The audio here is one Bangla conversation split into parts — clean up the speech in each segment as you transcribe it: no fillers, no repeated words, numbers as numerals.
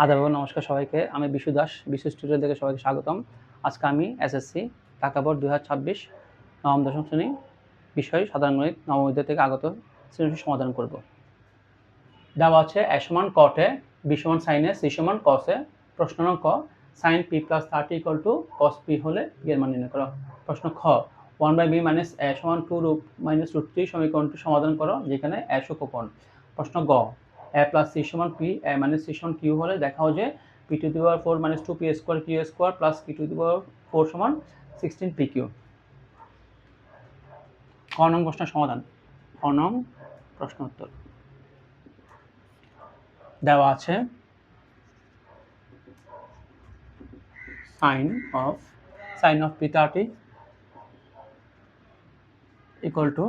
আদাব এবং নমস্কার সবাইকে। আমি বিশু দাস, বিশু স্টুডিও থেকে সবাইকে স্বাগতম। আজকে আমি এসএসসি ঢাকা বোর্ড 2026 নবম দশম শ্রেণী বিষয় সাধারণ গণিত নবম অধ্যায় থেকে আগত শ্রেণীটি সমাধান করব। দেওয়া আছে a সমান cot a, b সমান sin a, c সমান cos a। প্রশ্ন নং ক, sin p plus 30 equal to cos p হলে p এর মান নির্ণয় করো। প্রশ্ন খ, 1/b minus a সমান 2 minus root 3 সমীকরণটি সমাধান করো যেখানে a সূক্ষ্মকোণ। প্রশ্ন গ, a plus c সমান p, a minus c সমান q হলে দেখাও যে p to the power 4 minus 2p square q square plus p to the power 4 সমান 16pq। ক নং প্রশ্নের সমাধান। ক নং প্রশ্ন উত্তর দেওয়া আছে sin of p 30 equal to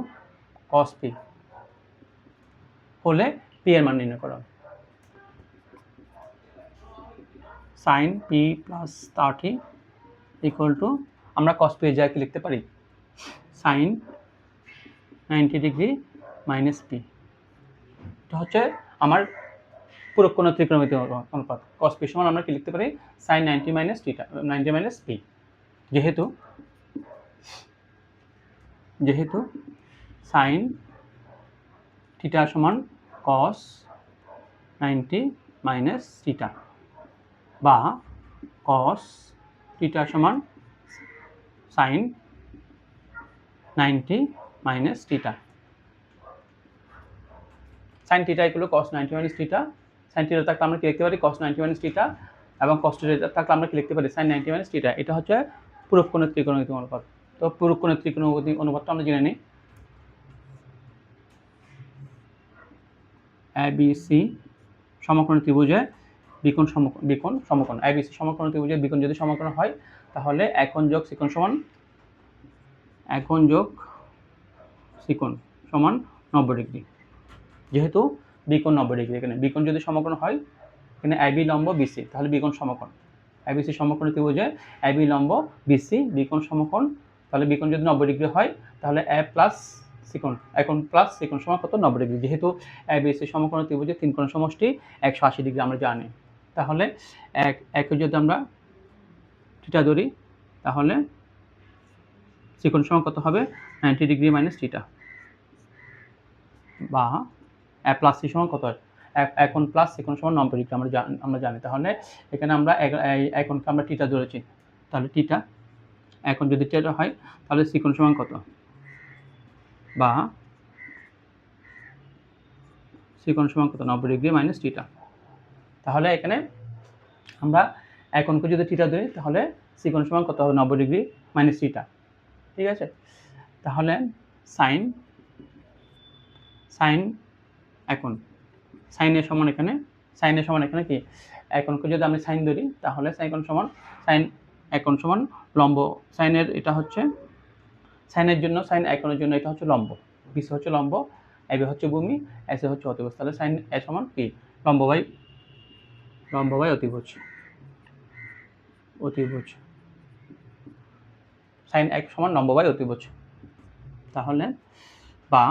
cos p হলে p এর মান নির্ণয় করো। sin p plus 30 equal to আমরা cos p এর জায়গায় লিখতে পারি sin 90 ডিগ্রি মাইনাস p। এটা হচ্ছে আমার পূরক কোণ ত্রিকোণমিতিক অনুপাত। cos p সমান আমরা কি লিখতে পারি sin 90 minus theta 90 minus p। যেহেতু sin theta সমান cos 90 minus theta বা cos theta সমান sin 90 minus theta। sin theta equal to cos 90 minus theta। sin theta থাকলে আমরা কি লিখতে পারি cos 90 minus theta এবং cos theta থাকলে আমরা কি লিখতে পারি sin 90 minus theta। এটা হচ্ছে পূরক কোণের ত্রিকোণমিতিক অনুপাত। তো পূরক কোণের ত্রিকোণমিতিক অনুপাতটা আমরা জেনে নিই। ABC সমকোণ ত্রিভুজে বিকোণ সমকোণ। ABC সমকোণ ত্রিভুজে বিকোণ যদি সমকোণ হয় তাহলে একোণ যোগ সিকোণ সমান 90 ডিগ্রি। যেহেতু বিকোণ 90 ডিগ্রি, এখানে বিকোণ যদি সমকোণ হয় এখানে AB লম্ব BC তাহলে বিকোণ সমকোণ। ABC সমকোণ ত্রিভুজে AB লম্ব BC বিকোণ সমকোণ, তাহলে বিকোণ যদি 90 ডিগ্রি হয় তাহলে A প্লাস সিকোণ একোণ প্লাস সিকোণ সমান কত 90 ডিগ্রি। যেহেতু ABC সমকোণ ত্রিভুজে তিন কোণের সমষ্টি 180 ডিগ্রি আমরা জানি, তাহলে এক যদি আমরা থিটা ধরি তাহলে সিকোণ সমান কত হবে 90 ডিগ্রি মাইনাস থিটা বা A প্লাস সি সমান কত হয় একোণ প্লাস সিকোণ সমান 90 ডিগ্রি আমরা জানি। তাহলে এখানে আমরা একোণকে আমরা থিটা ধরেছি, তাহলে থিটা একোণ যদি থিটা হয় তাহলে সিকোণ সমান কত বা সিকোণ সমান কত 90 ডিগ্রি মাইনাস থিটা। তাহলে এখানে আমরা একোণকে যদি থিটা ধরি তাহলে সিকোণ সমান কত হবে 90 ডিগ্রি মাইনাস থিটা। ঠিক আছে, তাহলে সাইন একোণ সাইনের সমান এখানে কি একোণকে যদি আমি সাইন ধরি তাহলে সাইন একোণ সমান লম্ব। সাইনের এটা হচ্ছে সাইনের জন্য সাইন একোণের জন্য এটা হচ্ছে লম্ব, বিসি হচ্ছে লম্ব, এবি হচ্ছে ভূমি, এসি হচ্ছে অতিভুজ। তাহলে সাইন এ সমান কি লম্ব বাই অতিভুজ। সাইন এক সমান লম্ব বাই অতিভুজ। তাহলে বা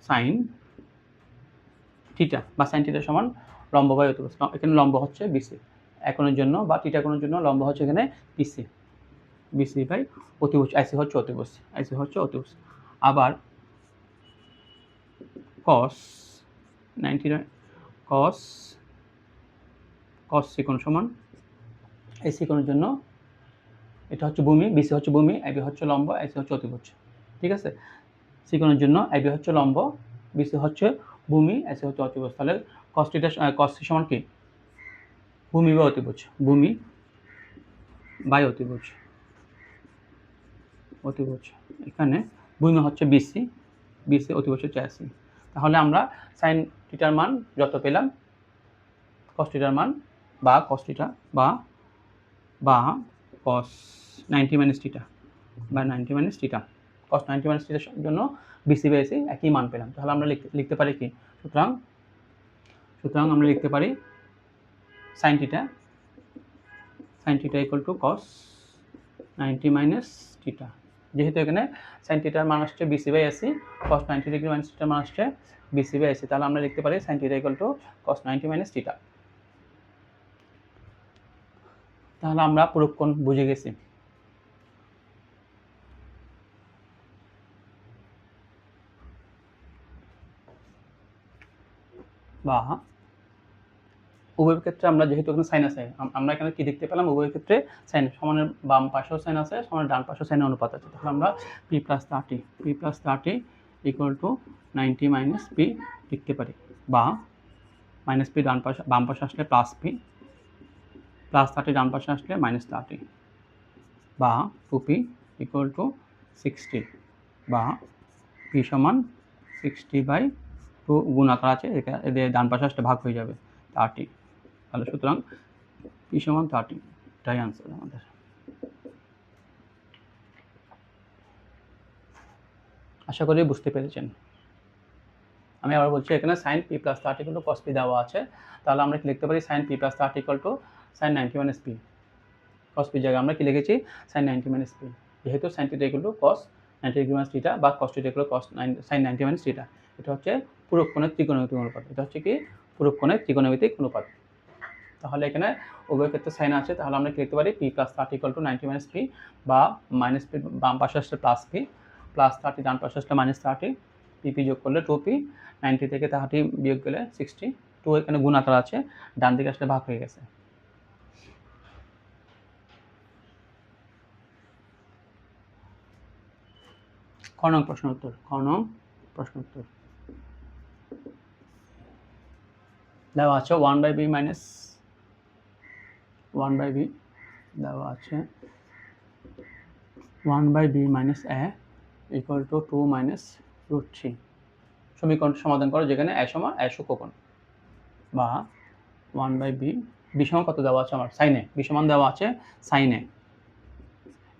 সাইন থিটা সমান লম্ব বাই অতিভুজ। এখানে লম্ব হচ্ছে বিসি একোণের জন্য বা থিটা কোণের জন্য লম্ব হচ্ছে এখানে বিসি বাই অতিভুজ। আইসি হচ্ছে অতিভুজ। আবার cos 90 cos সিকোণ সমান এই সিকোণের জন্য এটা হচ্ছে ভূমি, বিসি হচ্ছে ভূমি, এবি হচ্ছে লম্ব, আইসি হচ্ছে অতিভুজ। ঠিক আছে, সিকোণের জন্য এবি হচ্ছে লম্ব, বিসি হচ্ছে ভূমি, আইসি হচ্ছে অতিভুজ। তাহলে cos সি সমান কি ভূমি বা অতিভুজ, ভূমি বাই অতিভুজ। এখানে ভূমি হচ্ছে বিসি, অতিভুজ হচ্ছে এসি। তাহলে আমরা সাইন থিটার মান যত পেলাম cos থিটার মান বা cos থিটা বা cos 90 মাইনাস থিটা বা 90 মাইনাস থিটা, cos 90 মাইনাস থিটার জন্য বিসি বাই এসি একই মান পেলাম। তাহলে আমরা লিখতে পারি কি সুতরাং আমরা লিখতে পারি sine theta equal to cos 90 minus theta. যেহেতু এখানে সাইন থিটার মান আসছে BC by AC, cos 90 degree minus থিটার মান আসছে বিসি বাই এসি, তাহলে আমরা লিখতে পারি sine theta equal to cos 90 minus theta. তাহলে আমরা পূরককোণ বুঝে গেছি। বা উভয় ক্ষেত্রে আমরা যেহেতু এখানে সাইন আছে, আমরা এখানে কি দেখতে পেলাম, উভয় ক্ষেত্রে সাইন সমানের বাম পাশেও সাইন আছে, সমানের ডান পাশেও সাইনের অনুপাত আছে। তাহলে আমরা P plus 30 equal two 90 minus P লিখতে পারি, বা মাইনাস পি বাম পাশে আসলে প্লাস পি, প্লাস 30 ডান পাশে আসলে মাইনাস 30, বা 2p ইকুয়াল টু 60, বা পি সমান 60/2 গুণাকার আছে, এদের ডান পাশে আসলে ভাগ হয়ে যাবে 30। তাহলে সুতরাং পি সমান 30, এটাই আনসার আমাদের। আশা করি বুঝতে পেরেছেন। আমি আবার বলছি, এখানে sine P plus 30 equal to cos P দেওয়া আছে, তাহলে আমরা কি লিখতে পারি, sine P plus 30 equal to sine 90 minus P. Cos P জায়গায় আমরা কি লিখেছি, সাইন 90 মাইনাস পি, যেহেতু sine theta equal to cos 90 degree minus theta, বা cos theta equal to sine 90 minus theta. এটা হচ্ছে পূরক কোণের ত্রিকোণমিতিক অনুপাত। এটা হচ্ছে কি পূরক কোণের ত্রিকোণমিতিক অনুপাত। তাহলে এখানে উভয় ক্ষেত্রে সাইন আছে, তাহলে আমরা কি লিখতে পারি, P plus 30 equal two 90 minus P, বা মাইনাস পি বাম পাশে আসলে প্লাস পি, প্লাস 30 ডান পাশে আসলে মাইনাস 30, পিপি যোগ করলে 2p, 90 থেকে 30 বিয়োগ গেলে 60, 2 এখানে গুণাকার আছে, ডান দিকে আসলে ভাগ হয়ে গেছে। খ নং প্রশ্ন উত্তর দেওয়া আছে 1/b মাইনাস 1/b দেওয়া আছে 1/b minus a equal to 2 minus √3। সমীকরণ সমাধান করো যেখানে a সমান a সূক্ষ্মকোণ, বা 1/b, b সমান কত দেওয়া আছে আমার, সাইনে, b সমান দেওয়া আছে সাইনে,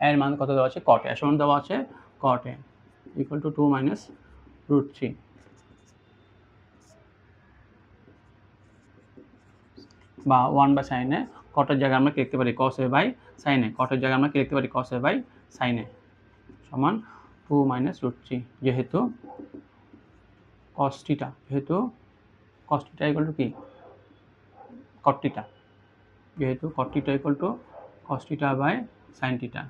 এর মান কত দেওয়া আছে কট, a সমান দেওয়া আছে কট a ইকুয়াল টু 2 মাইনাস √3, বা 1/sin a, কটের জায়গায় আমরা কি লিখতে পারি, cos a by sin a, কটের জায়গায় আমরা কি লিখতে পারি, cos a by sin a সমান 2 মাইনাস √3, যেহেতু cos থিটা ইকুয়াল টু কি cot থিটা, যেহেতু cot theta equal to cos theta by sin theta,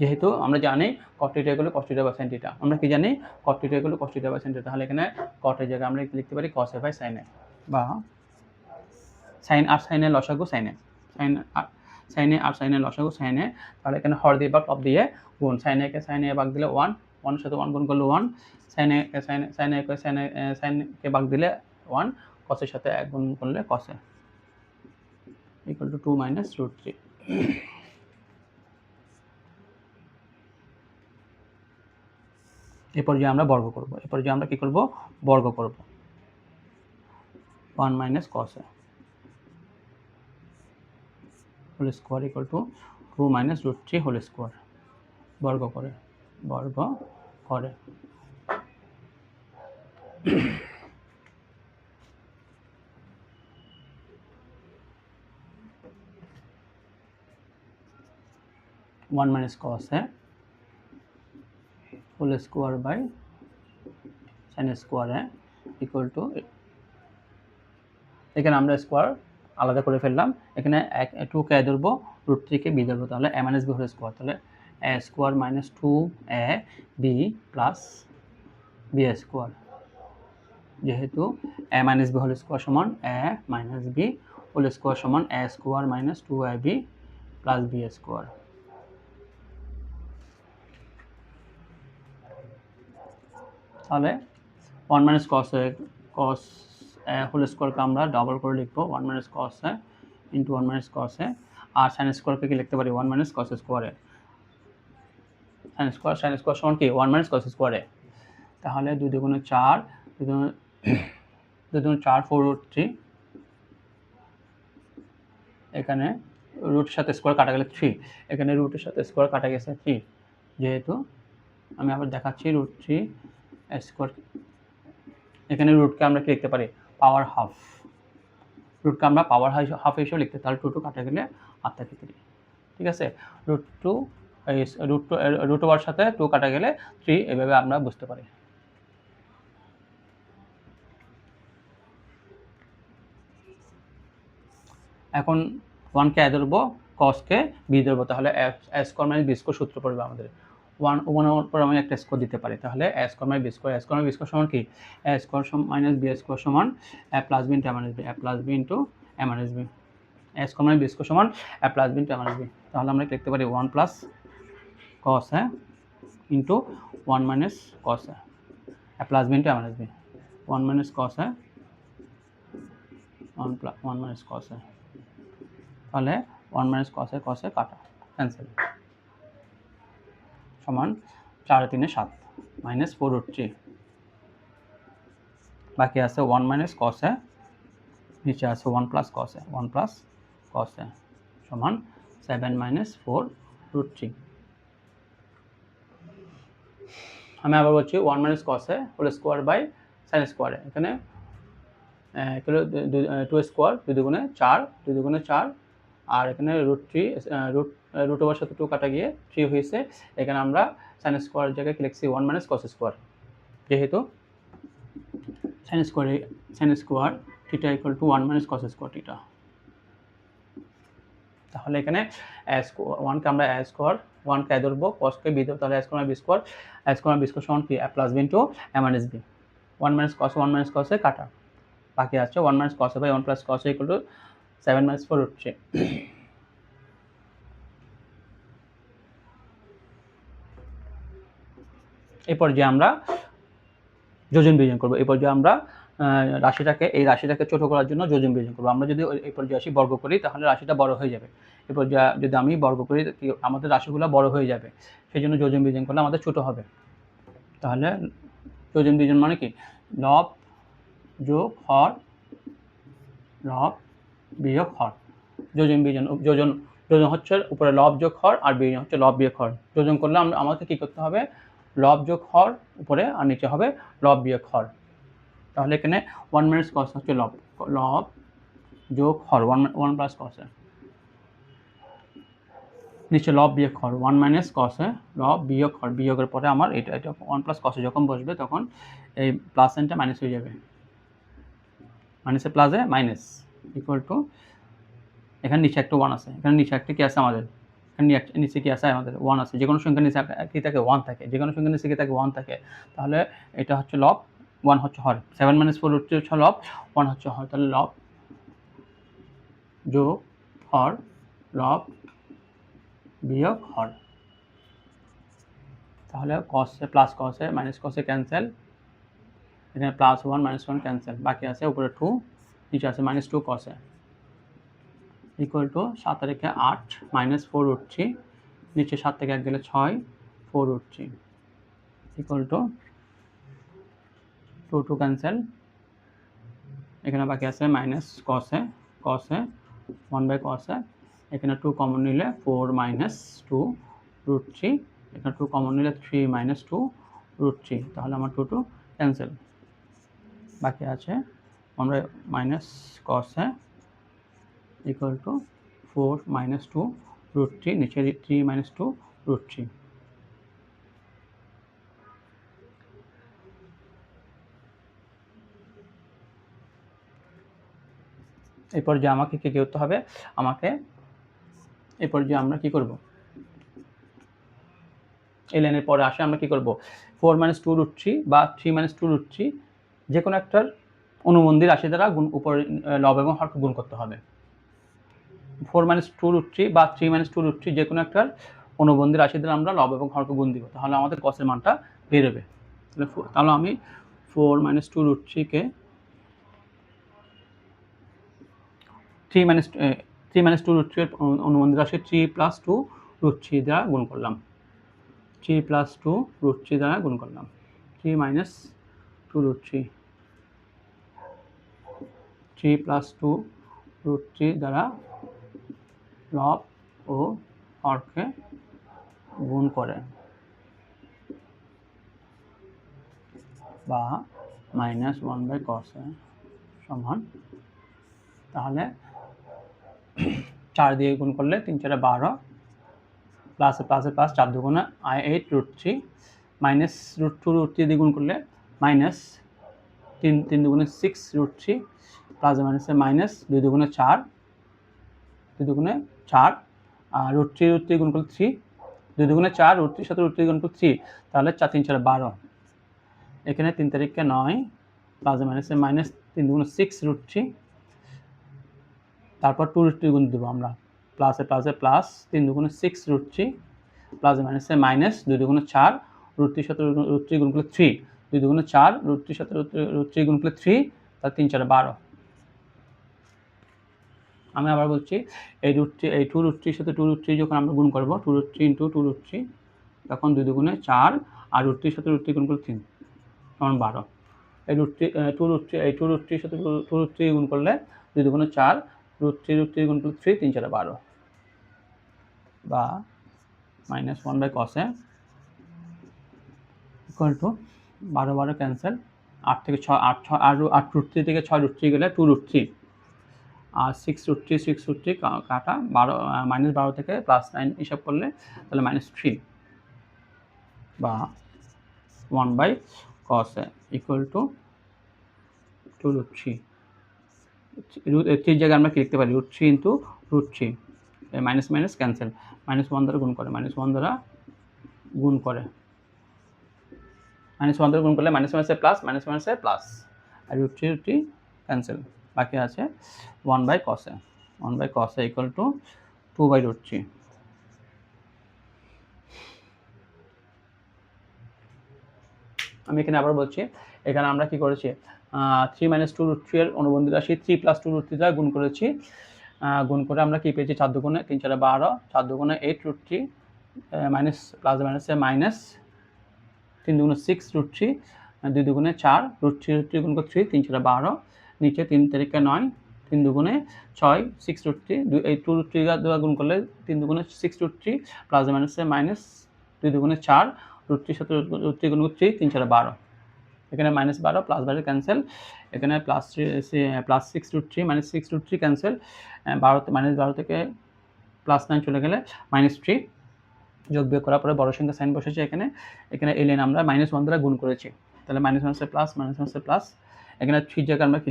যেহেতু আমরা জানি cot theta equal to cos theta by sin theta, আমরা কি জানি cot theta equal to cos theta by sin theta, তাহলে এখানে cot এর জায়গায় আমরা লিখতে পারি cos a by sin a, বা sin আর sin এর লসাগু sin a, sin a আর sin এর লসাগু sin a, তাহলে এখানে হর দিয়ে বা টপ দিয়ে গুণ, sin a K sin a ভাগ দিলে 1, 1 এর সাথে 1 গুণ করলে 1, sin a কে sin কে ভাগ দিলে 1, cos এর সাথে 1 গুণ করলে cos a equal to 2 minus √3। এরপর যে আমরা বর্গ করব, বর্গ করব 1 minus cos a whole square equal to 2 minus √3 whole square, বর্গ করে 1 minus cos a whole square by sin square a equal to, এখানে আমরা স্কোয়ার আলাদা করে ফেললাম, এখানে 2 কে ধরবো, √3 কে b ধরবো, তাহলে a minus b whole square, তাহলে a square minus 2ab plus b square, যেহেতু a minus b whole square সমান a minus b whole square সমান a square minus 2ab plus b square. তাহলে 1 মাইনাস cos a হোল স্কোয়ারকে আমরা ডাবল করে লিখবো 1 minus cos a into 1 minus cos a, আর sin স্কোয়ারকে কি লিখতে পারি 1 minus cos square a, sin square সমান কি 1 মাইনাস cos স্কোয়ার a, তাহলে 2 দুগুণে 4, 2 দুগুণে 4 4√3, এখানে রুটের সাথে স্কোয়ার কাটা গেলে 3, এখানে রুটের সাথে স্কোয়ার কাটা গেছে 3, যেহেতু আমি আবার দেখাচ্ছি √3 স্কোয়ার, এখানে রুটকে আমরা কি লিখতে পারি পাওয়ার হাফ, রুটকে আমরা পাওয়ার হাফ হিসেবে লিখতে, তাহলে 2 কাটা গেলে আর থাকে 3, ঠিক আছে, √2 ওভার সাথে 2 কাটা গেলে 3, এভাবে আমরা বুঝতে পারি। এখন ওয়ানকে এ ধরবো, কসকে বি ধরবো, তাহলে A square minus B square সূত্র পড়বে আমাদের। ওয়ানের পর আমি একটা স্কোয়ার দিতে পারি, তাহলে A square minus B square, A square minus B square সমান কি, এ স্কোয়ার মাইনাস বি স্কোয়ার সমান A plus B into A minus B, A plus B into A minus B, A square minus B square সমান A plus B into A minus B. তাহলে আমরা লিখতে পারি 1 plus cos A into 1 minus cos A plus B into A minus B, 1 minus cos A 1 minus cos এ, তাহলে 1 মাইনাস কস এ কাটা, ক্যান্সেল, সমান 4 3 7 মাইনাস 4√3, বাকি আছে 1 মাইনাস কস এ, নিচে আছে 1 প্লাস কস এ, 1 প্লাস কস এ সমান 7 মাইনাস 4√3। আমি আবার বলছি 1 minus cos A whole square by sine স্কোয়ারে, এখানে কিলো 2 স্কোয়ার 2 দুগুণে 4, 2 দুগুণে 4, আর এখানে রুট ওভার সাথে 2 কাটা গিয়ে 3 হয়েছে। এখানে আমরা সাইন স্কোয়ার জায়গায় লিখছি 1 মাইনাস কস স্কোয়ার, যেহেতু sine square theta equal two 1 minus cos square theta. তাহলে এখানে ওয়ানকে আমরা এ স্কোয়ার, ওয়ানকে এ ধরবো, কসকে বি ধরবো, তাহলে A square B square, A square B square সমান কি A plus B into A minus B, 1 minus কসে কাটা, বাকি আছে 1 মাইনাস কসে বাই 1 প্লাস কসে ইকুয়াল টু 7 মাইনাস 4√3। এরপর যে আমরা যোজন বিয়োজন করবো, এরপর যে আমরা এই রাশিটাকে ছোট করার জন্য যোজন বিয়োজন করবো। আমরা যদি এরপর যে রাশি বর্গ করি তাহলে রাশিটা বড় হয়ে যাবে, এরপর যদি আমি বর্গ করি আমাদের রাশিগুলো বড় হয়ে যাবে, সেই জন্য যোজন বিয়োজন করলে আমাদের ছোট হবে। তাহলে যোজন বিয়োজন মানে কি, লব যোগ হর, লব বিয়োগ হর। যোজন বিয়োজন, যোজন হচ্ছে উপরে লব যোগ হর, আর বিয়োজন হচ্ছে লব বিয়োগ হর। যোজন করলে আমাকে কী করতে হবে, লব যোগ হর উপরে, আর নিচে হবে লব বিয়োগ হর। তাহলে এখানে 1 মাইনাস কস হচ্ছে লব যোগ হর 1 প্লাস কসে, নিচে লব বিয়োগ হর 1 মাইনাস কসে, লব বিয়োগ হর, বিয়োগের পরে আমার এটা 1 প্লাস কসে যখন বসবে তখন এই প্লাস সাইনটা মাইনাস হয়ে যাবে, মাইনাসে প্লাসে মাইনাস ইকুয়াল টু, এখানে নিচে একটা 1 আছে, এখানে নিচে একটা কি আছে আমাদের, এখানে নিচে কি আছে আমাদের 1 আছে, যে কোনো সংখ্যার নিচে কি থাকে 1 থাকে, যে কোনো সংখ্যার নিচে কি থাকে 1 থাকে। তাহলে এটা হচ্ছে লব, 1 হচ্ছে হর, 7 মাইনাস 4√3 হচ্ছে লব, 1 হচ্ছে হর, তাহলে লব যোগ হর, লব বিয়োগ হর। তাহলে কসে প্লাস কসে মাইনাস কসে ক্যান্সেল, এখানে প্লাস 1 মাইনাস 1 ক্যান্সেল, বাকি আছে উপরে 2, নিচে আছে মাইনাস 2 কসে ইকুয়াল টু 7 রেখে 8 মাইনাস 4√3, নিচে 7 থেকে 1 গেলে 6, 4√3 ইকুয়াল টু 2 ক্যান্সেল, এখানে বাকি আছে মাইনাস কসে 1 বাই কসে, এখানে 2 কমন নিলে 4 মাইনাস 2√3, এখানে 2 কমন নিলে 3 মাইনাস 2√3, তাহলে আমার 2 ক্যান্সেল, বাকি আছে আমরা মাইনাস কসে ইকুয়াল টু 4 মাইনাস 2√3, নিচে 3 মাইনাস 2√3। এরপর যে আমাকে কী করতে হবে, এরপর যে আমরা কি করব, এই লাইনের পরে আসে আমরা কি করব, 4 মাইনাস 2√3 বা 3 মাইনাস 2√3 যে কোনো একটার অনুবন্ধী রাশি দ্বারা উপর লব এবং হরকে গুণ করতে হবে। 4 মাইনাস 2√3 বা 3 মাইনাস 2√3 যে কোনো একটার অনুবন্ধী রাশি দ্বারা আমরা লব এবং হরকে গুণ দিব, তাহলে আমাদের কসের মানটা বেরোবে। তাহলে আমি 4 মাইনাস 2√3কে 3 মাইনাস 2√3 এর অনুবন্ধী রাশি 3 প্লাস 2√3 দ্বারা গুণ করলাম, 3 প্লাস 2√3 দ্বারা গুণ করলাম, 3 মাইনাস 2√3, 3 প্লাস 2√3 দ্বারা লব ও হরকে গুণ করে বা মাইনাস 1 বাই কসে সমান, তাহলে 4 দিয়ে গুণ করলে 3 4 12, প্লাসে প্লাসে প্লাস, 4 দুগুণে 8√3, মাইনাস √2√3 দিয়ে গুণ করলে মাইনাস 3 দুগুণে 6√3, প্লাসে মাইনাসে মাইনাস, 2 দুগুণে 4, 2 দুগুণে 4 আর √3 গুণ করলে 3, 2 দুগুণে 4, √3 সাথে √3 গুণ করলে 3, তাহলে 4 3 4 12। এখানে 3 তারিখে 9 প্লাস মাইনাসে মাইনাস 3 দুগুণে 6 √3, তারপর 2 √3 গুণ দেবো আমরা, প্লাসে প্লাসে প্লাস 3 দুগুণে 6 √3 প্লাস মাইনাসে মাইনাস 2 দুগুণে 4, √3 সাথে √3 গুণ করলে 3, 2 দুগুণে 4, √3 সাথে √3 গুণ করলে 3, তার 3 4 12। আমি আবার বলছি এই √2 √3 সাথে 2 √3 যখন আমরা গুণ করবো 2 √3 ইন্টু 2 √3, তখন 2 দুগুণে 4 আর √3 সাথে √3 গুণ করলে 3 সমান 12। এই √2 √3 সাথে 2 √3 গুণ করলে 2 দুগুণে 4, √3 গুণ করলে 3, 3 4 12, বা -1/cos A equal two 12 12 cancel, 8 থেকে 6 8 6 আর 8 √3 থেকে 6 √3 গেলে 2 √3 আর 6 √3 কাটা 12 -12 থেকে +9 হিসাব করলে তাহলে -3, বা 1/cos A ইকুয়াল টু 2 √3। 3 জায়গায় আমরা কি লিখতে পারি √3 ইন্টু √3, মাইনাস মাইনাস ক্যান্সেল, -1 দ্বারা গুণ করে, -1 দ্বারা গুণ করে, -1 দ্বারা গুণ করলে মাইনাস মাইনাসে প্লাস, মাইনাস মাইনাসে প্লাস, আর √3 ক্যান্সেল, বাকি আছে 1/cos A। 1/cos A equal two 2/√3। আমি এখানে আবার বলছি, এখানে আমরা কি করেছি 3 - 2 √3 এর অনুবন্ধী রাশি 3 + 2 √3 দ্বারা গুণ করেছি, গুণ করে আমরা কি পেয়েছি 4 দুগুণে 3 4 12, 4 দুগুণে 8 √3 মাইনাস প্লাস মাইনাসে মাইনাস 3 দুগুণে 6 √3, 2 দুগুণে 4, √3 গুণ করে 3, 3 4 12, নিচে 3 তারিখে 9, 3 দুগুণে 6 6 √3, এই 2 √3 দ্বারা গুণ করলে 3 দুগুণে 6 √3 প্লাস মাইনাসে মাইনাস 2 দুগুণে 4, √3 সাথে √3 গুণ করে 3, 3 4 12, এখানে -12 প্লাস 12 ক্যান্সেল, এখানে প্লাস 6 √3 -6 √3 ক্যান্সেল, 12 থেকে +9 চলে গেলে -3, যোগ বিয়োগ করার পরে বড় সংখ্যা সাইন বসেছে এখানে, এখানে এই লাইন আমরা -1 দ্বারা গুণ করেছি, তাহলে -1 প্লাস -1 প্লাস, এখানে 3 জায়গায় আমরা কি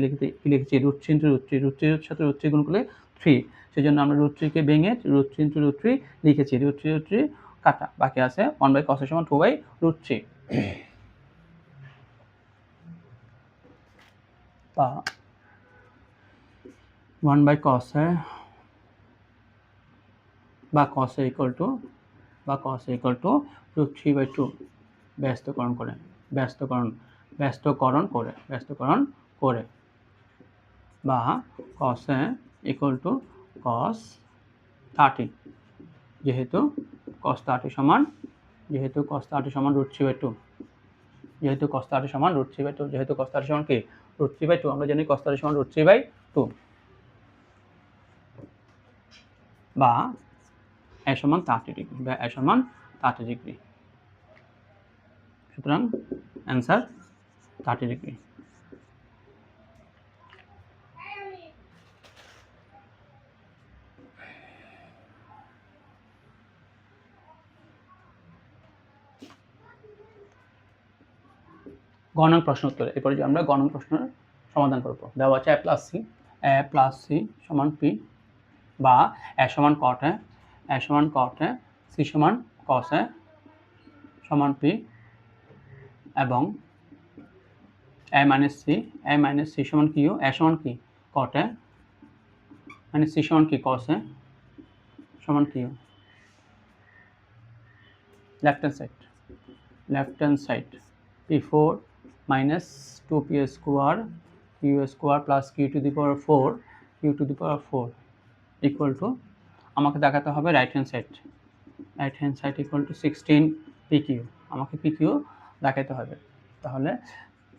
লিখেছি √3 ইন্টু √3, √3 সাথে √3 গুণ করলে 3, সেজন্য আমরা √3 কে ভেঙে √3 ইন্টু √3 লিখেছি, √3 কাটা, বাকি আছে 1/cos A সমান 2/√3, বা 1/cos A বা cos A ইকুয়াল টু √3/2 ব্যস্তকরণ করে, বা cos A equal to cos 30, যেহেতু cos 30 সমান √3/2, যেহেতু cos 30 সমান কি √3/2, আমরা জানি cos 30 সমান √3/2, বা A সমান 30 ডিগ্রি, সুতরাং অ্যান্সার 30 ডিগ্রি। গণক প্রশ্ন উত্তর, এরপরে যে আমরা গণক প্রশ্নের সমাধান করব। দেওয়া আছে a প্লাস c সমান p, বা a সমান cot A সমান cot A, c সমান cos A সমান p, এবং a মাইনাস c সমান q, a সমান কি cot A মাইনাস c সমান কি cos A সমান q। Left hand side p4 minus 2p square q square plus q to the power 4 equal to, আমাকে দেখাতে হবে right hand side equal to 16 pq, আমাকে pq দেখাতে হবে। তাহলে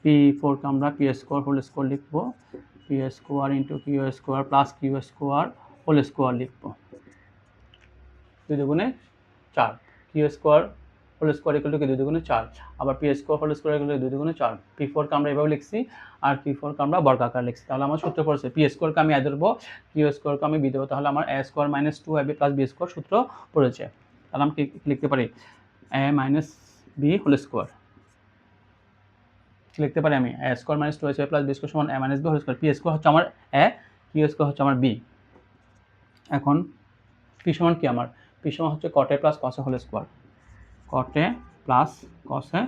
p4 কে আমরা p স্কোয়ার হোল স্কোয়ার লিখব, p square into q square plus q square whole square লিখব, 2 দুগুণে 4, q square whole square equal to 2 দুগুণে 4, আবার p square whole square equal to 2 দুগুণে 4, p4 কে আমরা এভাবে লিখছি আর p4 কে আমরা বর্গাকার লিখছি। তাহলে আমার সূত্র পড়ছে p স্কোয়ার কে আমি a ধরবো, q স্কোয়ার কে আমি b দেবো, তাহলে আমার a square minus 2ab plus b square সূত্র পড়েছে। তাহলে আমি কি লিখতে পারি a minus b whole square লিখতে পারি আমি, a square minus 2ab plus b square সমান a minus b whole square, p square হচ্ছে আমার a, q স্কোয়ার হচ্ছে আমার b, এখন পি সমান কি আমার পি সমান হচ্ছে কট A plus cos A whole square, caught A plus cos A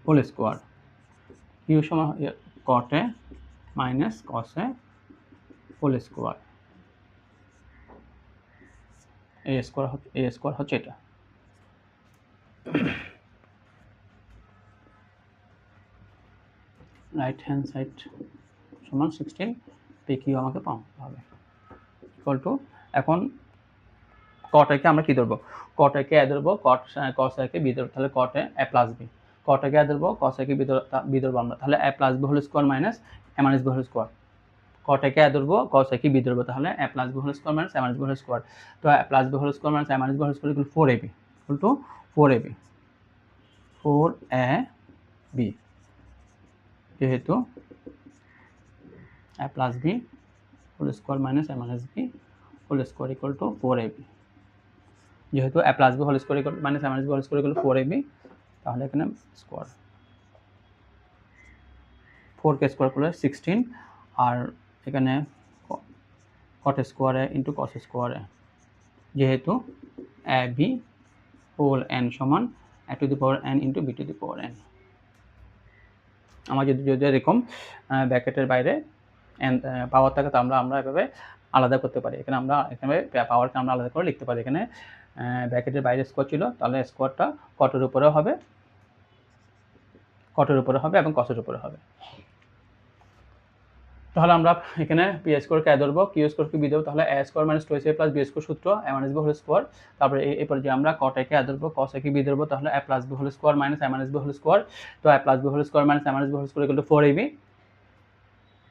whole square, Q সমান কট A minus cos A whole square, A square হচ্ছে এটা। রাইট হ্যান্ড সাইড সমান 16 পি কিউ আমাকে পাওয়া হবে ইকুয়াল টু, এখন কট একে আমরা কী ধরবো, কট একে এ ধরবো, কস একে বি ধরবো, তাহলে কট এ প্লাস বি, কট একে এ ধরবো, কস একে বি ধরবো আমরা, তাহলে A plus B whole square minus A minus B whole square, cot একে এ ধরবো, কস একে বি ধরবো, তাহলে A plus B whole square minus A minus B whole square, তো A plus B whole square minus A minus B whole square equal 4ab equal to 4ab 4ab, যেহেতু A plus B whole square minus A minus B whole square equal to 4ab, যেহেতু A plus B whole square equal minus A minus B whole square equal 4ab, তাহলে এখানে স্কোয়ার 4কে স্কোয়ার করলে 16, আর এখানে কট স্কোয়ারে ইন্টু কস স্কোয়ারে, যেহেতু এ বি হোল এন সমান A to the power N into B to the power N. আমার যদি এরকম ব্র্যাকেটের বাইরে এন পাওয়ার থাকে, তো আমরা এভাবে আলাদা করতে পারি, এখানে পাওয়ারকে আমরা আলাদা করে লিখতে পারি। এখানে ব্র্যাকেটের বাইরে স্কোয়ার ছিল, তাহলে স্কোয়ারটা কটের উপরেও হবে এবং কসের উপরে হবে। তাহলে আমরা এখানে পি স্কোয়ারকে এ ধরবো, কিউ স্কোয়ারকে বি দেবো, তাহলে A square minus 2ac plus B square সূত্র A minus B whole square, তারপরে এরপর যে আমরা কট একে এ ধরবো, কস একে বি ধরবো, তাহলে A plus B whole square minus A minus B whole square, তো A plus B whole square minus A minus B whole square equal to 4ab,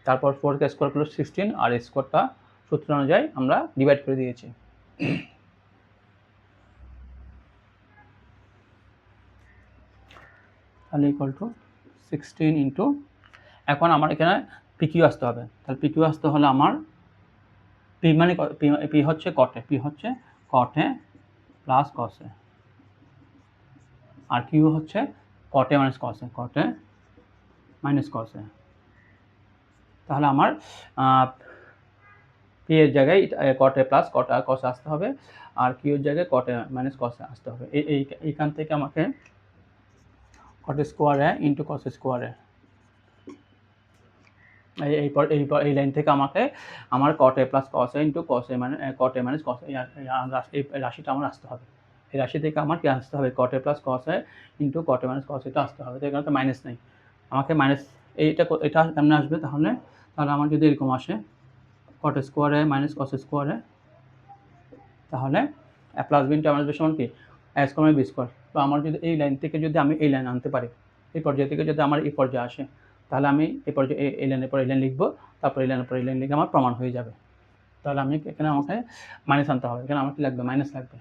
তারপর 4কে স্কোয়ার করলে 16, আর স্কোয়ারটা সূত্র অনুযায়ী আমরা ডিভাইড করে দিয়েছি। তাহলে ইকুয়াল টু 16 ইন্টু, এখন আমার এখানে পি কিউ আসতে হবে, তাহলে পি কিউ আসতে হলে আমার পি মানে পি হচ্ছে কটে প্লাস কসে, আর কিউ হচ্ছে কটে মাইনাস কসে, তাহলে আমার পি এর জায়গায় কটে প্লাস কসে আসতে হবে, আর কিউ এর জায়গায় কটে মাইনাস কসে আসতে হবে। এইখান থেকে আমাকে কট স্কোয়ারে ইন্টু কস স্কোয়ারে, এই লাইন থেকে আমাকে আমার কট A plus cos A into cos এ মানে কট এ মাইনাস কস এই রাশিটা আমার আসতে হবে। এই রাশি থেকে আমার কি আসতে হবে, কট A plus cos A into cot A minus কস এটা আসতে হবে। তো এখানে তো মাইনাস নেই, আমাকে মাইনাস এটা কেমন আসবে, তাহলে আমার যদি এরকম আসে কট স্কোয়ারে মাইনাস কস স্কোয়ারে, তাহলে A plus B into A minus B সমান কি এ স্কোয়ার বি স্কোয়ার। তো আমার যদি এই লাইন থেকে যদি আমি এই লাইন আনতে পারি, এই পর্যায় থেকে যদি আমার এই পর্যায়ে আসে, তাহলে আমি এই পর্যায়ে এই লাইনের পর এই লাইন লিখবো, তারপর এই লাইনের পর এই লাইন লিখে আমার প্রমাণ হয়ে যাবে। তাহলে আমি এখানে আমাকে মাইনাস আনতে হবে, এখানে আমার কি লাগবে, মাইনাস লাগবে।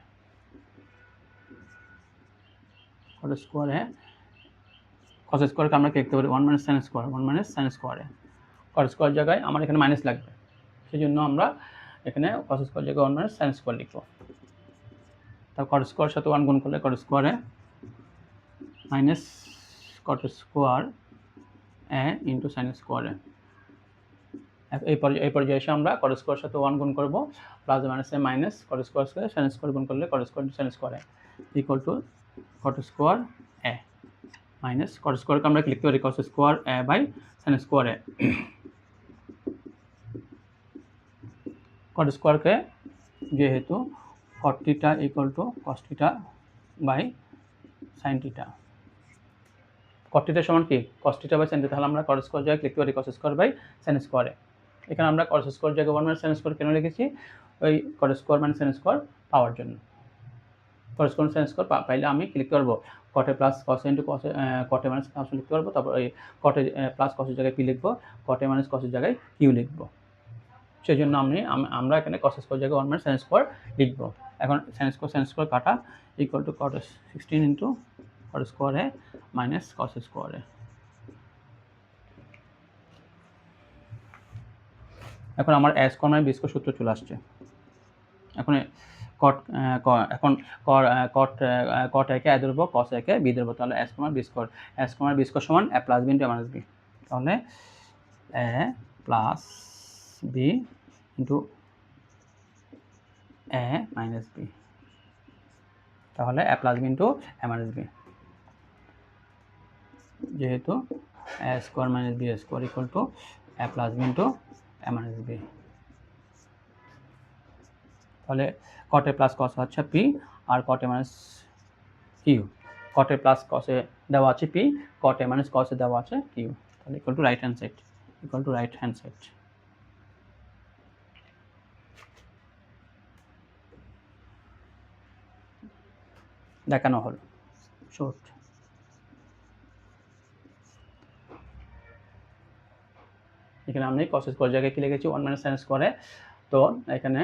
কট স্কোয়ারে কস স্কোয়ারকে আমরা কি লিখতে পারি 1 মাইনাস সাইন স্কোয়ারে, কট স্কোয়ার জায়গায় আমার এখানে মাইনাস লাগবে, সেই জন্য আমরা এখানে কস স্কোয়ার জায়গায় 1 মাইনাস সাইন স্কোয়ার লিখবো। তার কট স্কোয়ার সাথে 1 গুণ করলে কট স্কোয়ারে মাইনাস কট স্কোয়ার এ ইন্টু সাইন স্কোয়ারে, এই পর্যায়ে এসে আমরা কট স্কোয়ার সাথে 1 গুণ করবো, প্লাস মাইনাসে মাইনাস কট স্কোয়ার সাথে সাইন স্কোয়ার গুণ করলে cot square sine square equal to cot square A minus cot স্কোয়ারকে আমরা লিখতে পারি cos square A by sine square A. Cot স্কোয়ারকে যেহেতু cot theta equal to cos theta by sine theta, cot theta সমান কি cos theta by sine theta, তাহলে আমরা কট স্কোয়ার জায়গায় লিখতে পারি কস স্কোয়ার বাই সাইন স্কোয়ারে। এখানে আমরা কস স্কোয়ার জায়গায় 1 মাইনাস সাইন স্কোয়ার কেন লিখেছি, ওই cot square minus sine square power জন্য। কট স্কোয়ার সাইন স্কোয়ার পাইলে আমি কি লিখতে পারবো, কটে প্লাস কস ইন্টু কটে মাইনাস কস লিখতে পারবো, তারপর ওই কটে প্লাস কসের জায়গায় পি লিখবো, কটে মাইনাস কসের জায়গায় কিউ লিখবো। সেই জন্য আমরা এখানে কস স্কোয়ার জায়গায় 1 মাইনাস সাইন স্কোয়ার লিখবো। এখন সাইন স্কোয়ার কাটা equal to cot 16 into cot square A minus cos square A. এখন আমার A square minus B square সূত্র চলে আসছে। এখন কট একে এ ধরবো, কস একে বি ধরবো, তাহলে এ স্কোয়ার বি স্কোয়ার সমান A plus B into A minus B, তাহলে A plus B into A minus B, তাহলে A plus B into A minus B, যেহেতু A square minus B square equal to A plus B into A minus B, তাহলে কট এ প্লাস কস হচ্ছে পি আর cot A minus Q, cot A plus কসে দেওয়া আছে পি, কট এ মাইনাস কসে দেওয়া আছে কিউ, তাহলে equal to right hand side, equal to right hand side. দেখানো হলো শর্ট। এখানে আমি কস স্কোয়ার জায়গায় কি লিখেছি 1 মাইনাস সাইন স্কোয়ারে, তো এখানে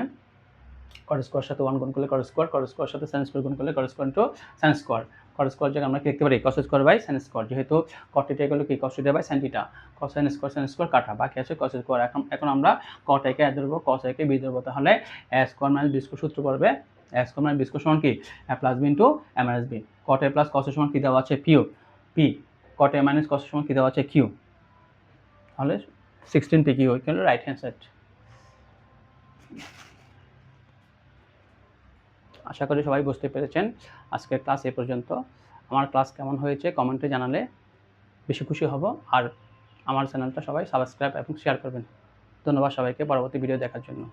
কট স্কোয়ার সাথে 1 গুণ করলে কট স্কোয়ার সাথে সাইন স্কোয়ার গুণ করলে cot square into sine square, cot square জায়গায় আমরা কি লিখতে পারি cos square by sine square, যেহেতু কট থিটা এগুলো কি cos theta by sine theta, cos sine square কাটা, বাকি আছে কস স্কোয়ার। এখন আমরা কট একে এ ধরবো, কস একে বি ধরবো, তাহলে A square minus B square সূত্র পড়বে এ স্কোয়ার মাইনাস বি স্কোয়ার সমান কি A plus B into A minus B, caught A plus কসের সমান কি দেওয়া আছে পি, কট এ মাইনাস কসের সমান কি দেওয়া আছে কিউ, তাহলে 16 P Q equal to right hand side. আশা করি সবাই বুঝতে পেরেছেন। আজকের ক্লাস এ পর্যন্ত। আমার ক্লাস কেমন হয়েছে কমেন্টে জানালে বেশি খুশি হব, আর আমার চ্যানেলটা সবাই সাবস্ক্রাইব এবং শেয়ার করবেন। ধন্যবাদ সবাইকে পরবর্তী ভিডিও দেখার জন্য।